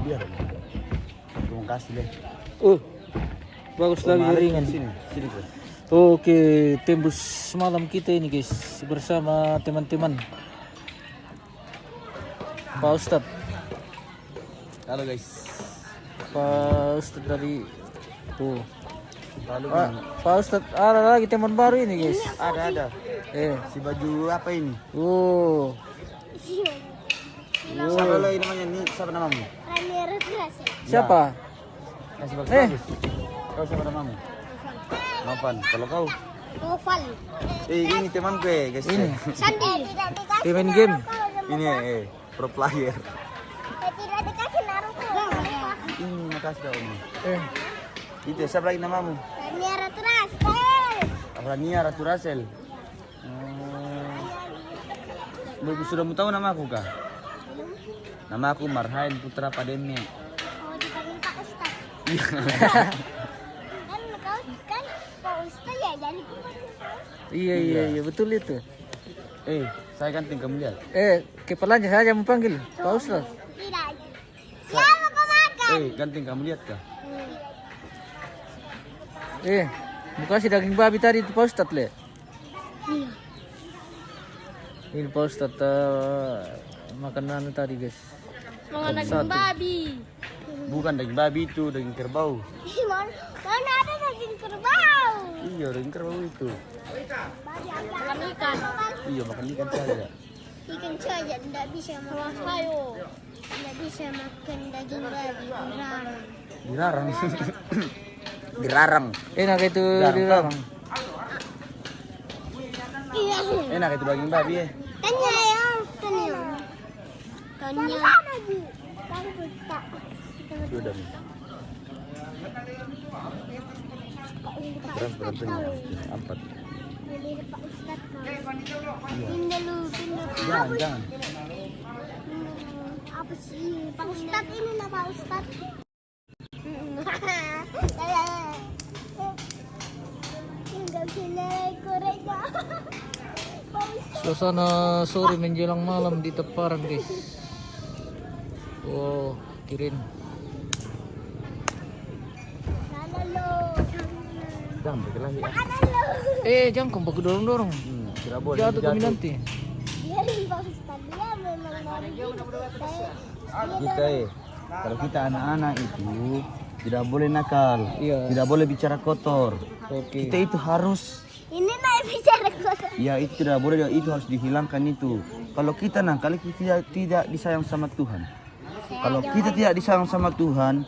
biar. Terima kasih deh. Bagus lagi jaringan. Sini, sini bro. Oke, tembus malam kita ini guys bersama teman-teman. Pak Ustadz. Halo guys. Pak Ustadz dari tuh. Lalu Pak Ustadz ada lagi teman baru ini guys. ada. Si baju apa ini? Siapa lagi namanya nih? Siapa namamu? Siapa? Kasih bagus. Kau siapa namamu? Novan. Kalau kau? Noval. Ini temanku guys. Ini Sandi. main game. Ini pro player. Tidak dikasih Naruto. Ini makasih kau. Eh, Itu siapa lagi namamu? Rania Ratu Rasel. Rania Ratu Rasel. Sudah mau tahu nama aku kah? Nama aku Marhain Putra Pademne. Oh, dipanggil Pak Ustadz. Kan kau kan Pak Ustadz ya, jadi aku panggil Pak Ustadz. iya betul itu. Saya ganti kamu lihat. Kepalanya saja memanggil Pak Ustadz. Tidak. Siapa kau makan? Ganti kamu lihat kah? Mau kasih daging babi tadi itu Pak Ustadz le. Iya. Ini Pak Ustadz makanan tadi guys. Makan daging babi. Bukan daging babi itu, daging kerbau. Mana ada daging kerbau? Iya, daging kerbau itu. Makan ikan. Iya, makan ikan saja. Ikan saja tidak bisa makan. Tidak bisa makan daging babi. Dilarang. Dilarang. Enak itu Jarang. dilarang. Iya. Enak itu daging babi ya. Tanya ya, tanya. Sudah. Berapa? 4. Pak Ustadz. Pindah lu. Jangan. Apa sih? Pak Ustadz ini lah Pak Ustadz. Enggak bisa koreka. Suasana sore menjelang malam di Teparan guys. Wow, kirin. Jangan berkelahi ya. Jangan kau baku dorong-dorong. Tidak boleh. Jatuh kami nanti. Biarin Pak Ustadz, dia memang dari Kita kalau kita anak-anak itu tidak boleh nakal. Iya. Tidak boleh bicara kotor. Oke. Kita itu harus ini naik bicara kotor. ya itu tidak boleh, itu harus dihilangkan itu. Kalau kita nakal kita tidak disayang sama Tuhan. Kalau kita tidak disayang sama Tuhan,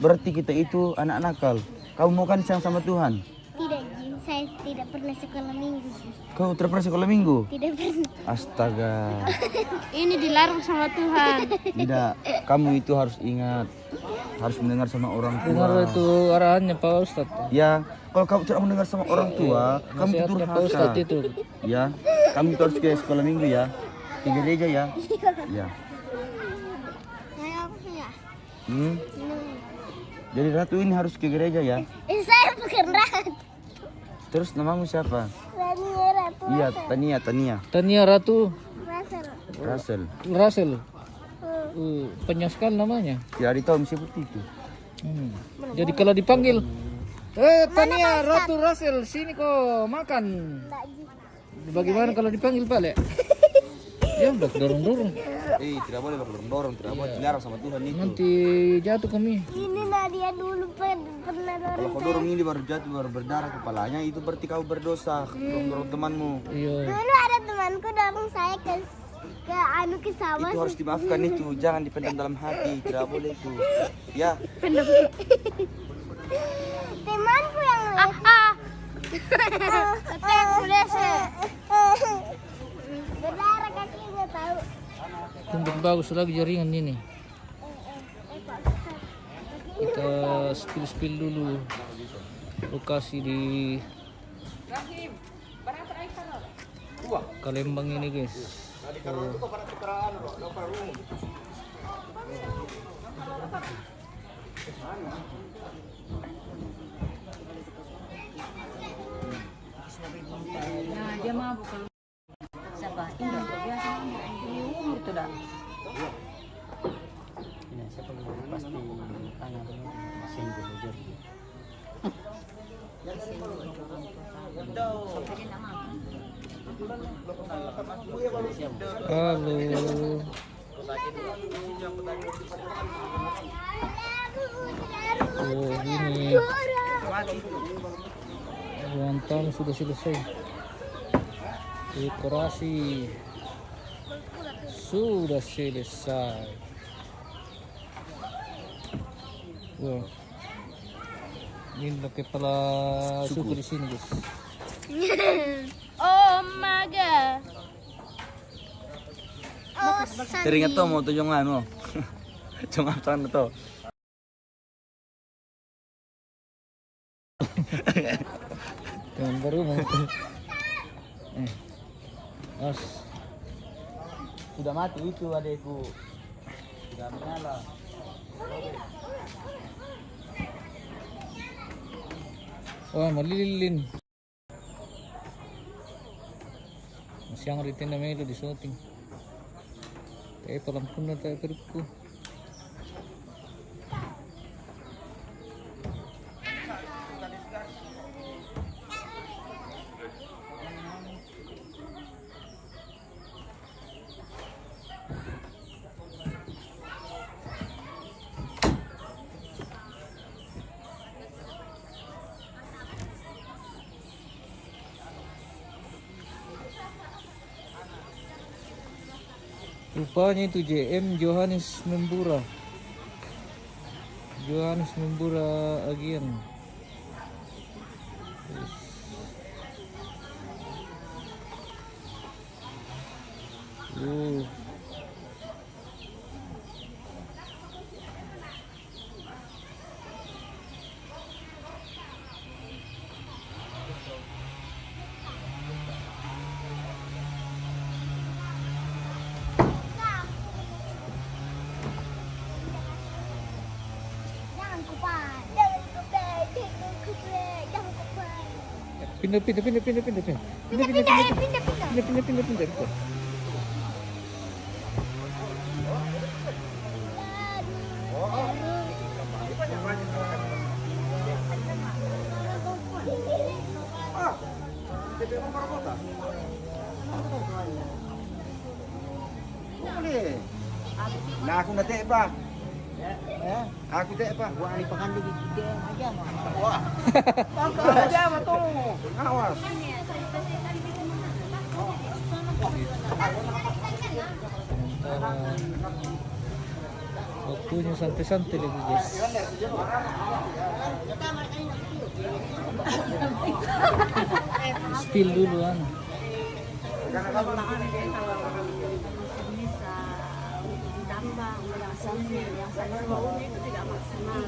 berarti kita itu anak nakal. Kamu mau kan disayang sama Tuhan? Tidak, Jin. Saya tidak pernah sekolah minggu. Kau tidak pernah sekolah minggu? Tidak pernah. Astaga. Ini dilarang sama Tuhan. Tidak, kamu itu harus ingat, harus mendengar sama orang tua. Dengar itu arahannya Pak Ustadz. Ya, kalau kamu tidak mendengar sama orang tua, kamu itu Nasihatnya Pak Ustadz durhaka. itu. Ya, kamu itu harus ke sekolah minggu ya, ke gereja ya. Ya. Saya apa ya? Jadi Ratu ini harus ke gereja ya. Saya bukan Ratu. Terus namamu siapa? Rania Ratu. Iya, Tania. Tania Ratu Rasel. Russell. Penyaskal namanya. Tidak tahu mesti putih itu. Jadi kalau dipanggil, Tania Ratu Rasel, sini kok makan. Bagaimana kalau dipanggil Pak Le? Ya udah dorong-dorong. Tidak boleh dorong, tidak boleh dilarang sama Tuhan itu. Nanti jatuh kami. Ini Nadia dulu pernah Kalau kau dorong ini baru jatuh, baru berdarah kepalanya, itu berarti kau berdosa. Dorong temanmu. Iya. Dulu ada temanku dorong saya ke sawah. Itu harus dimaafkan itu, jangan dipendam dalam hati, tidak boleh itu. Ya. Temanku yang berdarah kakinya tahu. Untuk bagus lagi jaringan ini. Kita spill dulu lokasi di Kalembang ini guys. Nah, dia mabuk kalau siapa? Ini biasa ini umur tuh dah. Ini siapa? Halo. Oh, ini ruang tamu sudah selesai. Dekorasi sudah selesai. Wah, ini kepala suku di sini, guys. Oh my god. Oh, Teringat to mo to yung ano. Jungatan na to. Yang baru mau. Mas, Sudah mati itu adekku. Sudah menyala. wah malilin. Masih yang ritin namanya itu di syuting. Palang pun na tayo perutku. Rupanya itu JM Johannes Membura. Johannes Membura Agian. Jangan kupai. Pindah. Nah, aku nanti apa? Aku tak apa? Buat hari pekan lagi kita aja mah. Wah. Tangkap aja betul. Awas. Waktunya santai-santai lagi, guys. Spill dulu kan. Tambah yang salmon, yang salmon itu tidak maksimal.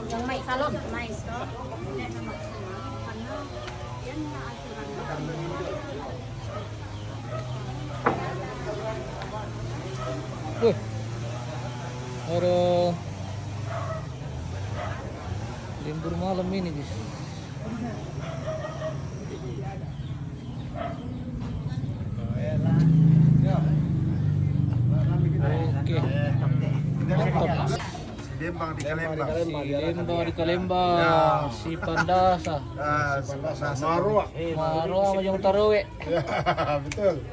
Yang mais salon, mais toh. Tidak maksimal karena yang aturan. Ada libur malam ini, guys. Oke. Mantap. Lembang di Kalembang. Si Lembang di Kalembang, si Pandasa, Marwah. Marwah Majang Tarowe, Betul.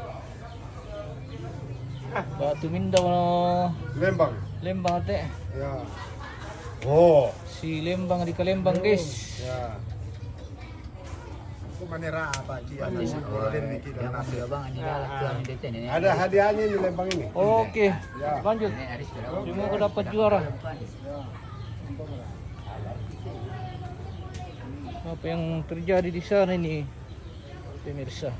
Batu Minda Lembang. Lembang ate. Ya. Oh. Si Lembang di Kalembang, guys. Ya. Aku manera apa dia nasi goreng bikin nasi. Ada hadiahnya di Lembang ini. Oke, lanjut. Semoga dapat juara. Apa yang terjadi di sana ini, pemirsa?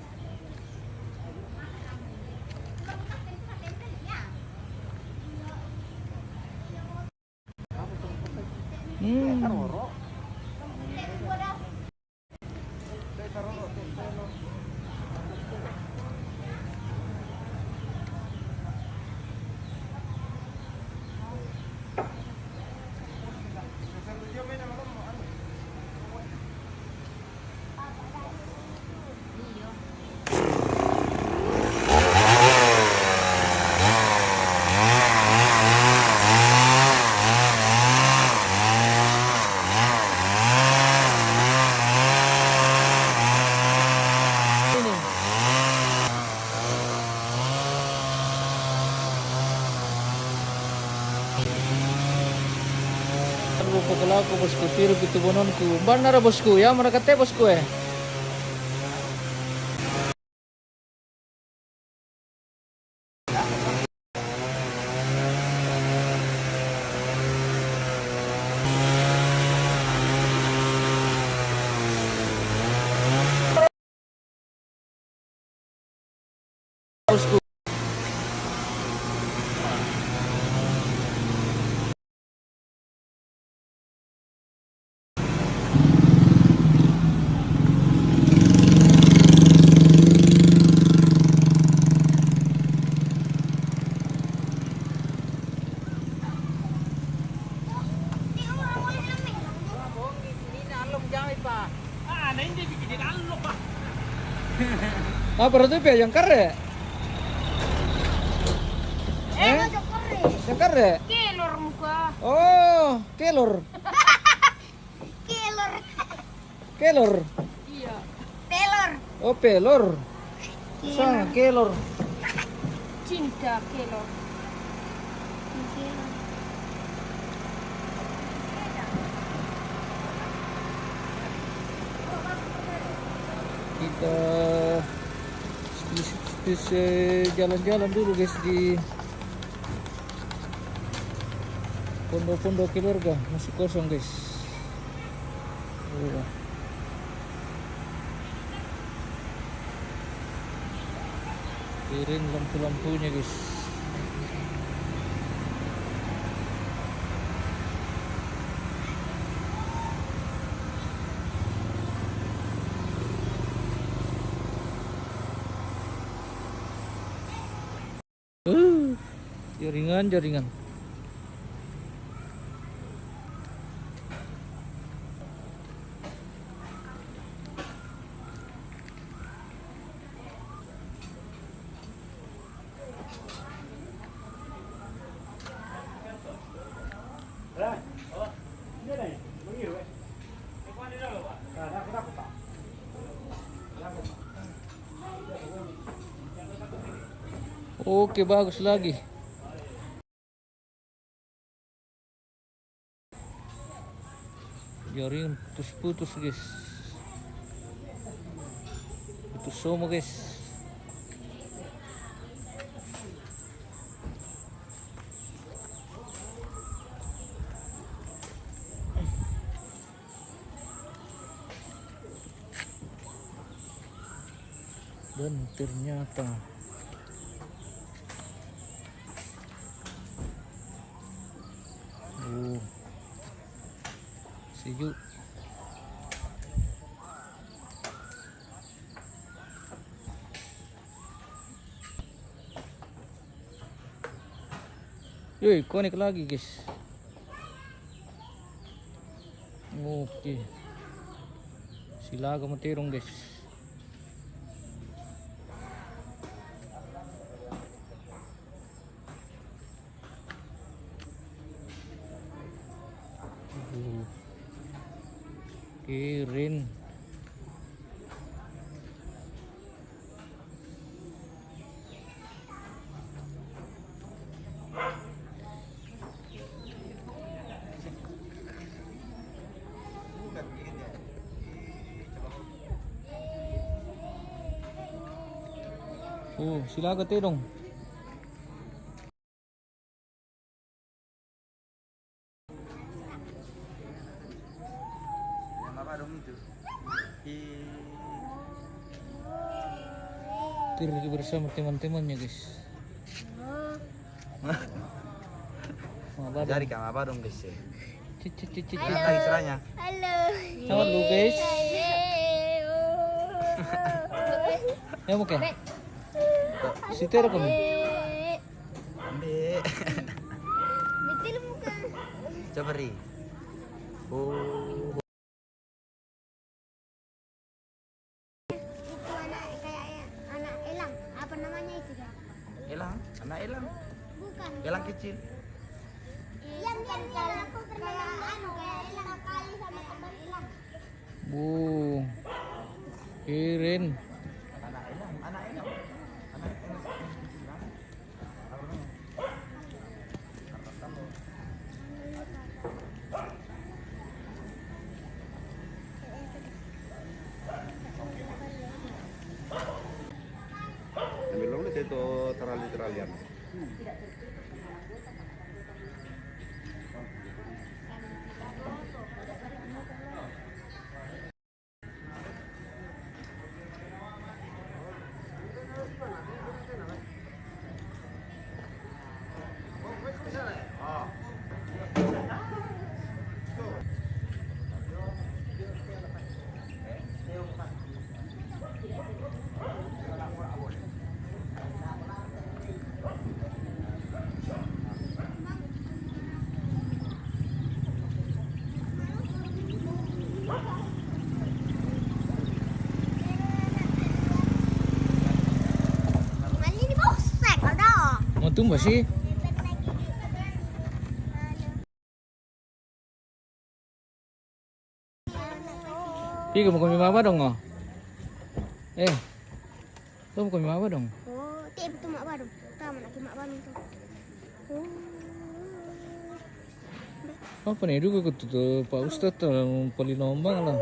pagkala ko bosku tiro gitu bononku. Benar bosku ya mereka teh bosku eh. Bosku. Apa itu pe yang kare? Yang kare? Kelor muka. Oh, kelor. Kelor. Kelor. Iya. Pelor. Oh, pelor. Sang kelor. Cinta kelor. Kita jalan-jalan dulu guys di pondok-pondok keluarga masih kosong guys. Kirim lampu-lampunya guys. Jaringan. Oke, bagus lagi. Jaring putus-putus guys. Putus semua guys. Dan ternyata sejuk. Yoi, connect lagi guys. Oke. Silaga matirong guys. Kirin. Silaga tirong. Pergi bersama teman-temannya guys. Dari kang apa dong guys? Cicit. Lagi seranya. Halo. Halo guys. Ya mungkin. Situ ada kamu. Ambil. Betul muka. Coba ri. Oh. Itu anak kayak anak elang. Apa namanya itu kan? Elang, anak elang. Bukan. Elang kecil. Yang kayak aku pernah anu kayak elang kali sama teman elang. Bu. Kirin. Anak elang. Anak elang kecil lah. Apa namanya? itu terali-teralian. Mali ni bosek ada. Mau tumba sih? Pi kamu kami apa dong? Kamu kami apa dong? Oh, tiap itu mak baru. Tahu nak mak baru tu. Apa nih juga tuh Pak Ustadz yang paling nombang lah.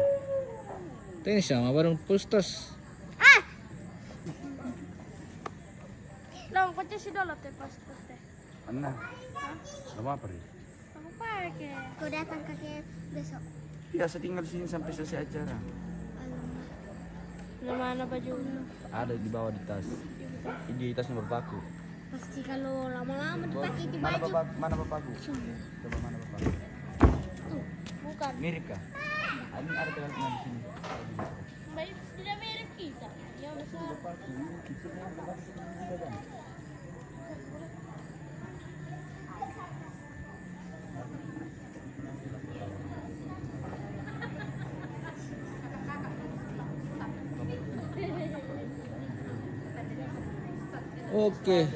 Tanya sama bareng Pak Ustadz. Long kau si dulu teh pas teh. Anna. Nama apa nih? Aku pakai. Kau datang ke besok. Biasa tinggal di sini sampai selesai acara. Nama mana baju? Ada di bawah di tas. Di tasnya berpaku. Pasti kalau lama-lama dipakai di Mana baju. bapak? Mana bapakku? Coba mana bapakku? Bukan. Mirip kah? Ini ada teman-teman di sini. Baik, tidak mirip kita. Yang besar. Oke.